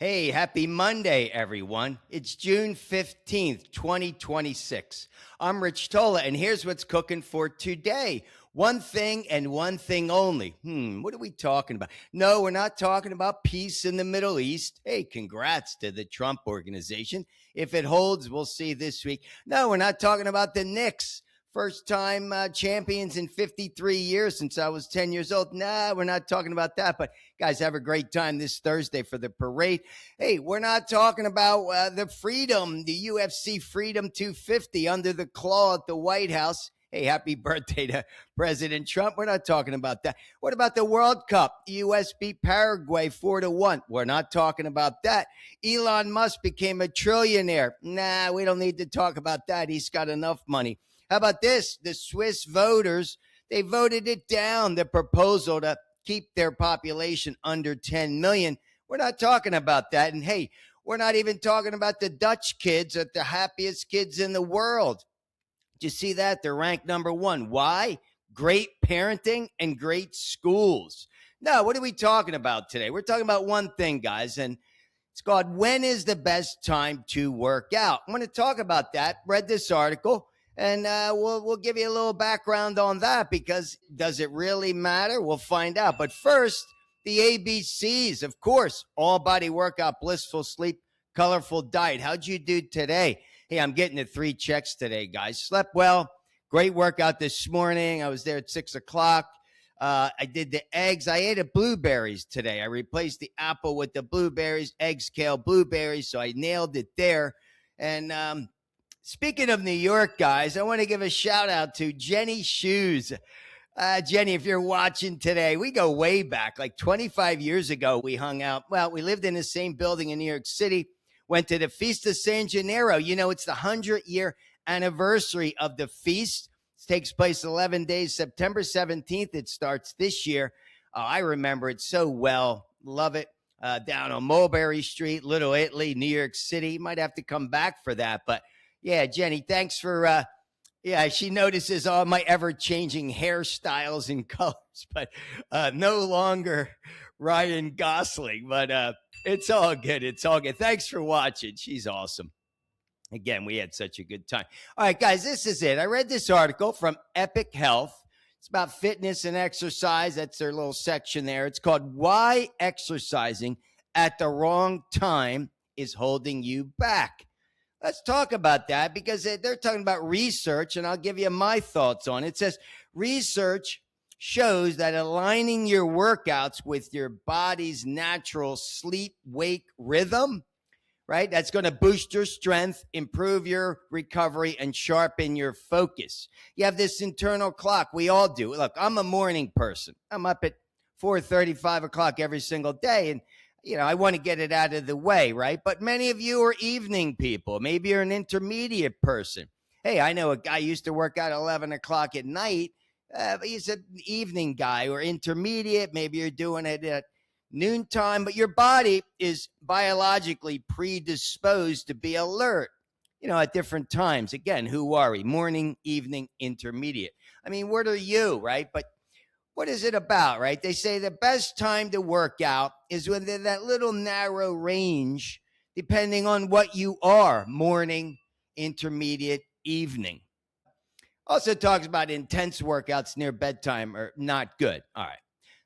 Hey, happy Monday, everyone. It's June 15th, 2026. I'm Rich Tola, and here's what's cooking for today. One thing and one thing only. What are we talking about? No, we're not talking about peace in the Middle East. Hey, congrats to the Trump organization. If it holds, we'll see this week. No, we're not talking about the Knicks. First time champions in 53 years since I was 10 years old. Nah, we're not talking about that. But guys, have a great time this Thursday for the parade. Hey, we're not talking about the Freedom, the UFC Freedom 250 under the claw at the White House. Hey, happy birthday to President Trump. We're not talking about that. What about the World Cup? The U.S. beat Paraguay 4-1. We're not talking about that. Elon Musk became a trillionaire. Nah, we don't need to talk about that. He's got enough money. How about this? The Swiss voters, they voted it down, the proposal to keep their population under 10 million. We're not talking about that. And hey, we're not even talking about the Dutch kids are the happiest kids in the world. Did you see that? They're ranked number one. Why? Great parenting and great schools. No, what are we talking about today? We're talking about one thing, guys, and it's called When is the Best Time to Work Out? I'm going to talk about that. Read this article. And we'll give you a little background on that because does it really matter? We'll find out. But first, the ABCs, of course, all body workout, blissful sleep, colorful diet. How'd you do today? Hey, I'm getting the 3 checks today, guys. Slept well. Great workout this morning. I was there at 6 o'clock. I did the eggs. I ate blueberries today. I replaced the apple with the blueberries, eggs, kale, blueberries. So I nailed it there. And speaking of New York, guys, I want to give a shout out to Jenny Shoes. Jenny, if you're watching today, we go way back. Like 25 years ago, we hung out. Well, we lived in the same building in New York City, went to the Feast of San Gennaro. You know, it's the 100-year anniversary of the feast. It takes place 11 days, September 17th. It starts this year. I remember it so well. Love it. Down on Mulberry Street, Little Italy, New York City. Might have to come back for that, but yeah, Jenny, thanks for, she notices all my ever-changing hairstyles and colors, but no longer Ryan Gosling, but it's all good. It's all good. Thanks for watching. She's awesome. Again, we had such a good time. All right, guys, this is it. I read this article from Epic Health. It's about fitness and exercise. That's their little section there. It's called Why Exercising at the Wrong Time is Holding You Back. Let's talk about that because they're talking about research, and I'll give you my thoughts on it. It says research shows that aligning your workouts with your body's natural sleep-wake rhythm, right? That's going to boost your strength, improve your recovery, and sharpen your focus. You have this internal clock. We all do. Look, I'm a morning person. I'm up at 4:30, 5 o'clock every single day, and I want to get it out of the way, right? But many of you are evening people. Maybe you're an intermediate person. Hey, I know a guy used to work out at 11 o'clock at night. But he's an evening guy or intermediate. Maybe you're doing it at noontime, but your body is biologically predisposed to be alert, at different times. Again, who are we? Morning, evening, intermediate. I mean, what are you, right? But what is it about, right? They say the best time to work out is within that little narrow range, depending on what you are, morning, intermediate, evening. Also talks about intense workouts near bedtime are not good. All right.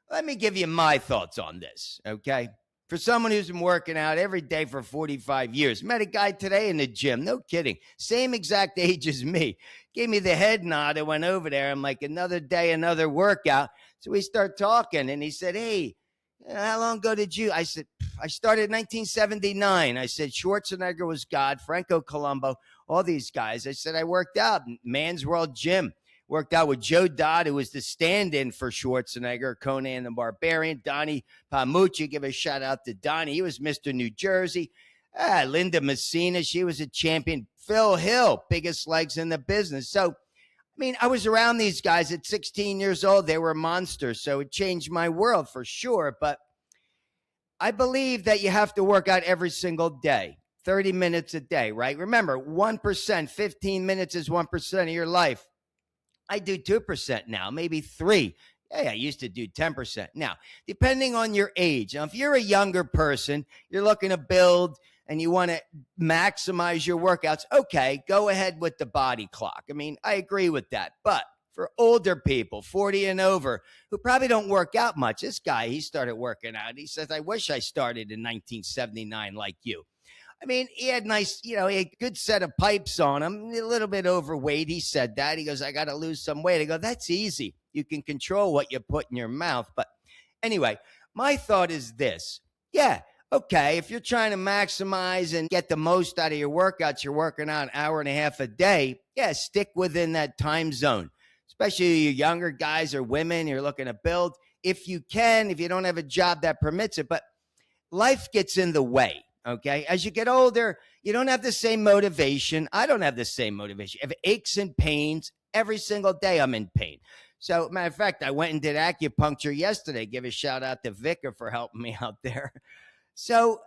Let me give you my thoughts on this, okay? For someone who's been working out every day for 45 years, met a guy today in the gym, no kidding, same exact age as me. Gave me the head nod. I went over there. I'm like, another day, another workout. So we start talking, and he said, hey, how long ago did you? I said, I started in 1979. I said, Schwarzenegger was God, Franco Colombo, all these guys. I said, I worked out in Man's World Gym. Worked out with Joe Dodd, who was the stand-in for Schwarzenegger, Conan the Barbarian, Donnie Pamucci. Give a shout-out to Donnie. He was Mr. New Jersey. Linda Messina, she was a champion. Phil Hill, biggest legs in the business. So, I mean, I was around these guys at 16 years old. They were monsters, so it changed my world for sure. But I believe that you have to work out every single day, 30 minutes a day, right? Remember, 1%, 15 minutes is 1% of your life. I do 2% now, maybe 3. Hey, I used to do 10%. Now, depending on your age, now, if you're a younger person, you're looking to build and you want to maximize your workouts, okay, go ahead with the body clock. I mean, I agree with that. But for older people, 40 and over, who probably don't work out much, this guy, he started working out. He says, I wish I started in 1979 like you. I mean, he had nice, he had a good set of pipes on him, a little bit overweight. He said that. He goes, I got to lose some weight. I go, that's easy. You can control what you put in your mouth. But anyway, my thought is this. Yeah, okay, if you're trying to maximize and get the most out of your workouts, you're working out an hour and a half a day. Yeah, stick within that time zone, especially you younger guys or women you're looking to build. If you can, if you don't have a job that permits it, but life gets in the way. Okay. As you get older, you don't have the same motivation. I don't have the same motivation. I have aches and pains every single day. I'm in pain. So, matter of fact, I went and did acupuncture yesterday. Give a shout out to Vicar for helping me out there. So,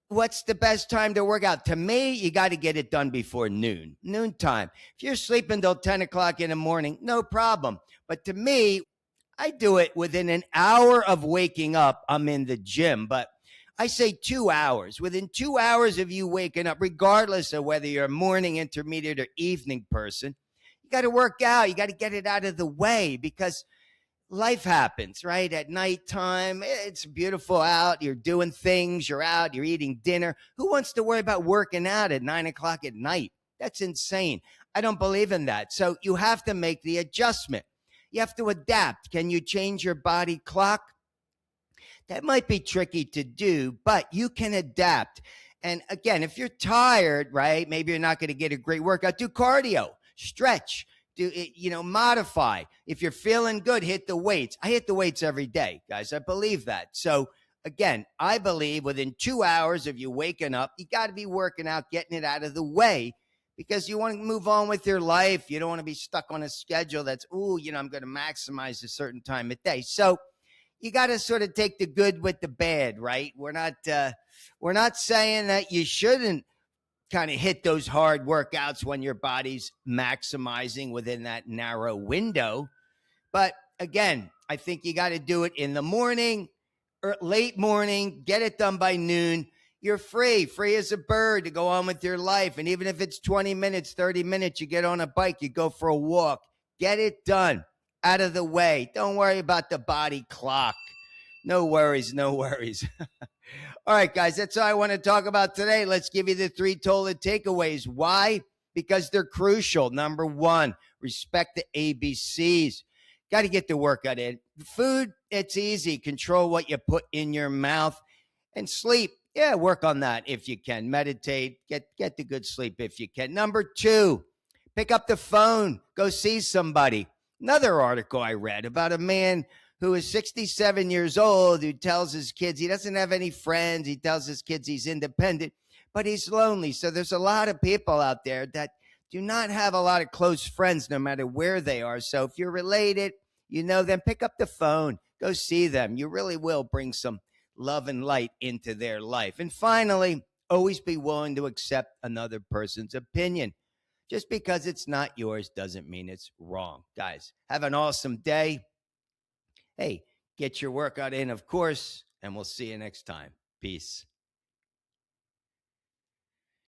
what's the best time to work out? To me, you got to get it done before noon time. If you're sleeping till 10 o'clock in the morning, no problem. But to me, I do it within an hour of waking up. I'm in the gym, but I say 2 hours. Within 2 hours of you waking up, regardless of whether you're a morning, intermediate, or evening person, you got to work out. You got to get it out of the way because life happens, right? At nighttime, it's beautiful out. You're doing things. You're out. You're eating dinner. Who wants to worry about working out at 9 o'clock at night? That's insane. I don't believe in that. So you have to make the adjustment. You have to adapt. Can you change your body clock? That might be tricky to do, but you can adapt. And again, if you're tired, right, maybe you're not going to get a great workout, do cardio, stretch, do it, modify. If you're feeling good, hit the weights. I hit the weights every day, guys. I believe that. So again, I believe within 2 hours of you waking up, you got to be working out, getting it out of the way because you want to move on with your life. You don't want to be stuck on a schedule that's, I'm going to maximize a certain time of day. So you got to sort of take the good with the bad, right? We're not saying that you shouldn't kind of hit those hard workouts when your body's maximizing within that narrow window. But again, I think you got to do it in the morning or late morning, get it done by noon. You're free as a bird to go on with your life. And even if it's 20 minutes, 30 minutes, you get on a bike, you go for a walk, get it done. Out of the way. Don't worry about the body clock. No worries. All right, guys, that's all I want to talk about today. Let's give you the 3 Tola takeaways. Why? Because they're crucial. Number 1, respect the ABCs. Got to get the workout in. Food, it's easy. Control what you put in your mouth. And sleep, yeah, work on that if you can. Meditate, get the good sleep if you can. Number 2, pick up the phone. Go see somebody. Another article I read about a man who is 67 years old who tells his kids he doesn't have any friends. He tells his kids he's independent, but he's lonely. So there's a lot of people out there that do not have a lot of close friends no matter where they are. So if you're related, then pick up the phone, go see them. You really will bring some love and light into their life. And finally, always be willing to accept another person's opinion. Just because it's not yours doesn't mean it's wrong. Guys, have an awesome day. Hey, get your workout in, of course, and we'll see you next time. Peace.